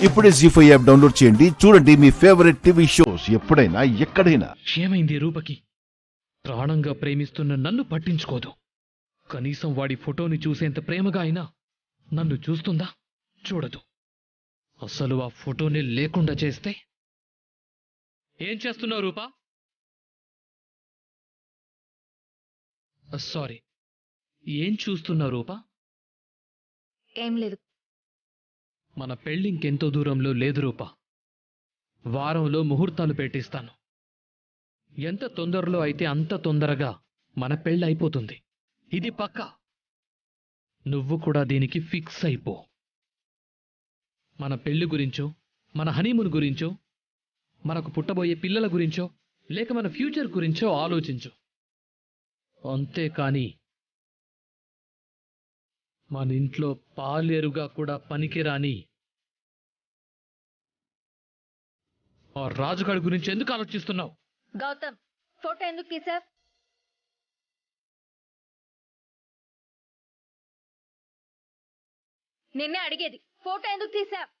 ఇప్పుడే జీ5 app download చేయండి. చూడండి మీ ఫేవరెట్ టీవీ షోస్ ఎప్పుడైనా ఎక్కడైనా. ఏమైంది రూపకి? ప్రాణంగా ప్రేమిస్తున్న నన్ను పట్టించుకోదు. కనీసం వాడి ఫోటోని చూసేంత ప్రేమగా అయినా నన్ను చూస్తుందా? చూడదు. అసలు ఆ ఫోటోని లేకుండా చేస్తే ఏం చేస్తున్నావు రూపా? సారీ, ఏం చూస్తున్నావు రూపా? ఏం లేదు. మన పెళ్ళింకెంతో దూరంలో లేదు రూపా. వారంలో ముహూర్తాలు పెట్టిస్తాను. ఎంత తొందరలో అయితే అంత తొందరగా మన పెళ్ళి అయిపోతుంది. ఇది పక్కా. నువ్వు కూడా దీనికి ఫిక్స్ అయిపో. మన పెళ్లి గురించో, మన హనీమూన్ గురించో, మనకు పుట్టబోయే పిల్లల గురించో, లేక మన ఫ్యూచర్ గురించో ఆలోచించు. అంతేకాని మన ఇంట్లో పాలేరుగా కూడా పనికిరాని ఆ రాజుగాడి గురించి ఎందుకు ఆలోచిస్తున్నావు? గౌతమ్, ఫోటో ఎందుకు తీసావ్? నిన్నే అడిగేది, ఫోటో ఎందుకు తీసావ్?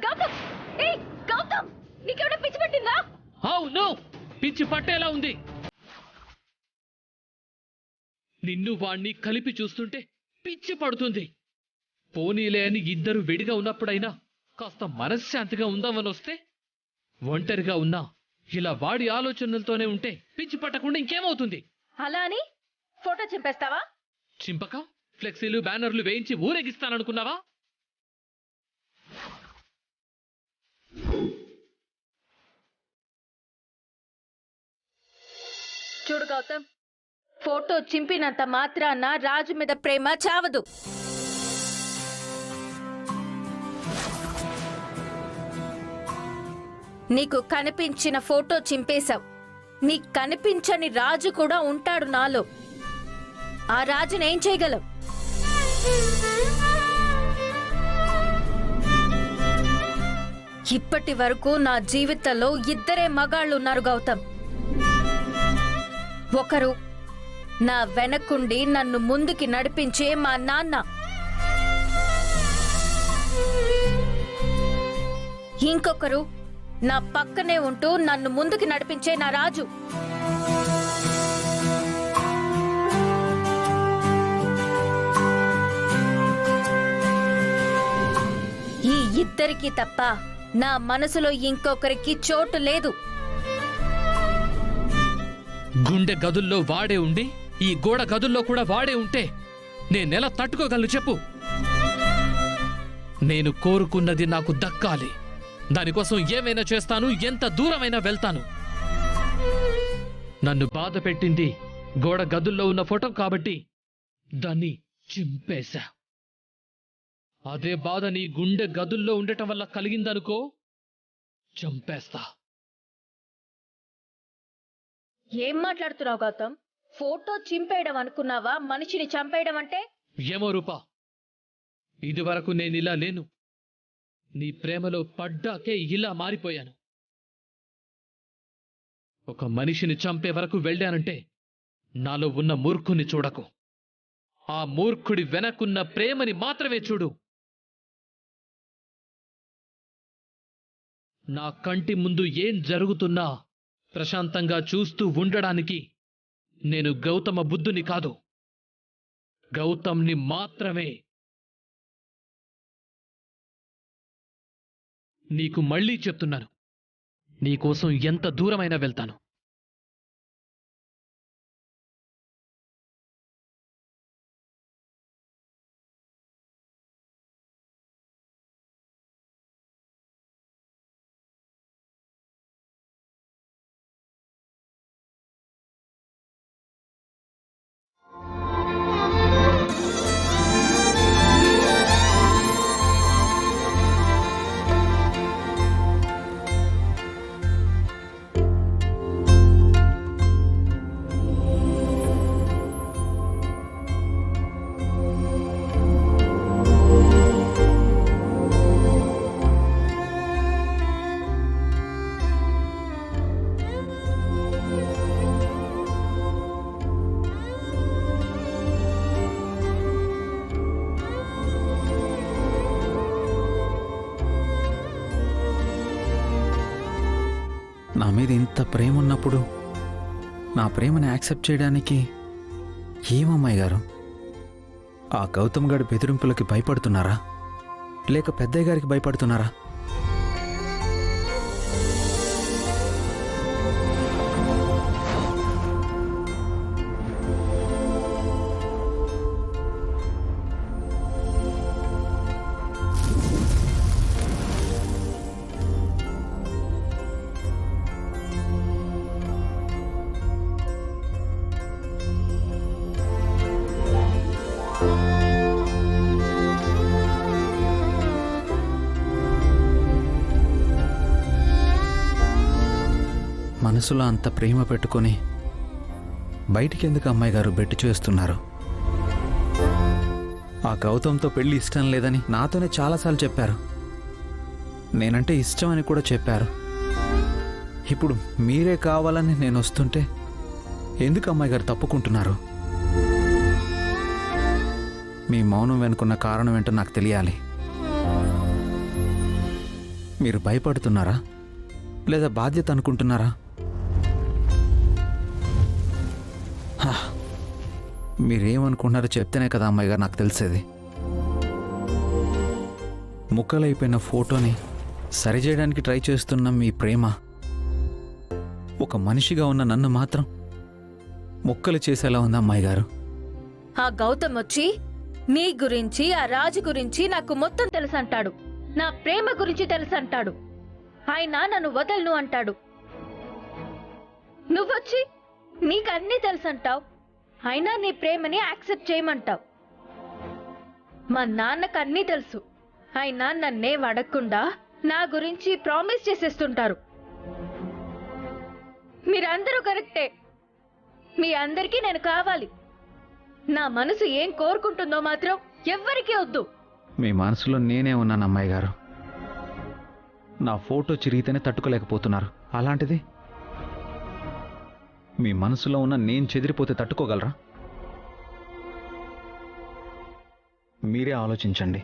గౌతమ్, ఏయ్ గౌతమ్, నీకేమైనా పిచ్చి పట్టిందా? అవును, పిచ్చి పట్టేలా ఉంది. నిన్ను వాణ్ణి కలిపి చూస్తుంటే పిచ్చి పడుతుంది. పోనీలే అని ఇద్దరు విడిగా ఉన్నప్పుడైనా కాస్త మనశ్శాంతిగా ఉందామని వస్తే, ఒంటరిగా ఉన్నా ఇలా వాడి ఆలోచనలతోనే ఉంటే పిచ్చి పట్టకుండా ఇంకేమవుతుంది? అలా అని ఫోటో చింపేస్తావా? చింపక ఫ్లెక్సీలు బ్యానర్లు వేయించి ఊరేగిస్తాననుకున్నావా? చూడు గౌతమ్, ఫోటో చింపినంత మాత్రాన రాజు మీద ప్రేమ చావదు. నీకు కనిపించిన ఫోటో చింపేశావు. నీకు కనిపించని రాజు కూడా ఉంటాడు నాలో. ఆ రాజుని ఏం చేయగలవు? ఇప్పటి వరకు నా జీవితంలో ఇద్దరే మగాళ్ళు ఉన్నారు గౌతమ్. ఒకరు నా వెనకుండి నన్ను ముందుకి నడిపించే మా నాన్న, ఇంకొకరు నా పక్కనే ఉంటూ నన్ను ముందుకి నడిపించే నా రాజు. ఈ ఇద్దరికి తప్ప నా మనసులో ఇంకొకరికి చోటు లేదు. గుండె గదుల్లో వాడే ఉండి ఈ గోడ గదుల్లో కూడా వాడే ఉంటే నేనెలా తట్టుకోగలను చెప్పు? నేను కోరుకున్నది నాకు దక్కాలి. దానికోసం ఏమైనా చేస్తాను, ఎంత దూరమైనా వెళ్తాను. నన్ను బాధ పెట్టింది గోడ గదుల్లో ఉన్న ఫోటో కాబట్టి దాన్ని చింపేశా. అదే బాధ నీ గుండె గదుల్లో ఉండటం వల్ల కలిగిందనుకో, చంపేస్తా. ఏం మాట్లాడుతున్నావు గౌతమ్? ఫోటో చింపేయడం అనుకున్నావా మనిషిని చంపేయడం అంటే? ఏమో రూపా, ఇదివరకు నేనిలా లేను. నీ ప్రేమలో పడ్డాకే ఇలా మారిపోయాను. ఒక మనిషిని చంపే వరకు వెళ్ళానంటే నాలో ఉన్న మూర్ఖుని చూడకు. ఆ మూర్ఖుడి వెనకున్న ప్రేమని మాత్రమే చూడు. నా కంటి ముందు ఏం జరుగుతున్నా ప్రశాంతంగా చూస్తూ ఉండడానికి నేను గౌతమ బుద్ధుని కాదు, గౌతమ్ని మాత్రమే. నీకు మళ్ళీ చెప్తున్నాను, నీకోసం ఎంత దూరమైనా వెళ్తాను. నా మీద ఇంత ప్రేమ ఉన్నప్పుడు నా ప్రేమని యాక్సెప్ట్ చేయడానికి ఏమమ్మాయి గారు? ఆ గౌతమ్ గారి బెదిరింపులకి భయపడుతున్నారా, లేక పెద్దయ్య గారికి భయపడుతున్నారా? మనసులో అంత ప్రేమ పెట్టుకొని బయటికి ఎందుకు అమ్మాయి గారు బెట్టు చేస్తున్నారు? ఆ గౌతమ్తో పెళ్లి ఇష్టం లేదని నాతోనే చాలాసార్లు చెప్పారు. నేనంటే ఇష్టం అని కూడా చెప్పారు. ఇప్పుడు మీరే కావాలని నేను వస్తుంటే ఎందుకు అమ్మాయి గారు తప్పుకుంటున్నారు? మీ మౌనం వెనుకున్న కారణం ఏంటో నాకు తెలియాలి. మీరు భయపడుతున్నారా, లేదా బాధ్యత అనుకుంటున్నారా? మీరేమనుకుంటున్నారో చెప్తేనే కదా అమ్మాయి గారు నాకు తెలిసేది. ముక్కలైపోయిన ఫోటోని సరిచేయడానికి ట్రై చేస్తున్న మీ ప్రేమ ఒక మనిషిగా ఉన్న నన్ను మాత్రం ముక్కలు చేసేలా ఉంది అమ్మాయి గారు. ఆ గౌతమ్ వచ్చి నీ గురించి ఆ రాజు గురించి నాకు మొత్తం తెలుసంటాడు. నా ప్రేమ గురించి తెలుసంటాడు. ఆయన నన్ను వదలను అంటాడు. నువ్వొచ్చి నీకన్నీ తెలుసంటావు. అయినా నీ ప్రేమని యాక్సెప్ట్ చేయమంటావు. మా నాన్నకు అన్నీ తెలుసు. అయినా నన్నేం అడగకుండా నా గురించి ప్రామిస్ చేసేస్తుంటారు. మీరందరూ కరెక్టే. మీ అందరికీ నేను కావాలి. నా మనసు ఏం కోరుకుంటుందో మాత్రం ఎవ్వరికీ వద్దు. మీ మనసులో నేనే ఉన్నాను అమ్మాయి గారు. నా ఫోటో చిరిగితేనే తట్టుకోలేకపోతున్నారు. అలాంటిది మీ మనసులో ఉన్న నేను చెదిరిపోతే తట్టుకోగలరా? మీరే ఆలోచించండి.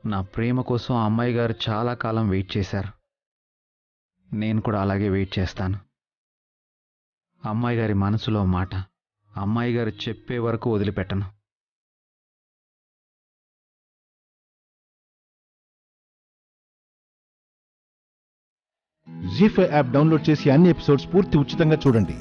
నా ప్రేమ కోసం ఆ అమ్మాయి గారు చాలా కాలం వెయిట్ చేశారు. నేను కూడా అలాగే వెయిట్ చేస్తాను. అమ్మాయి గారి మనసులో మాట అమ్మాయి గారు చెప్పే వరకు వదిలిపెట్టను. జీ5 యాప్ డౌన్లోడ్ చేసి అన్ని ఎపిసోడ్స్ పూర్తి ఉచితంగా చూడండి.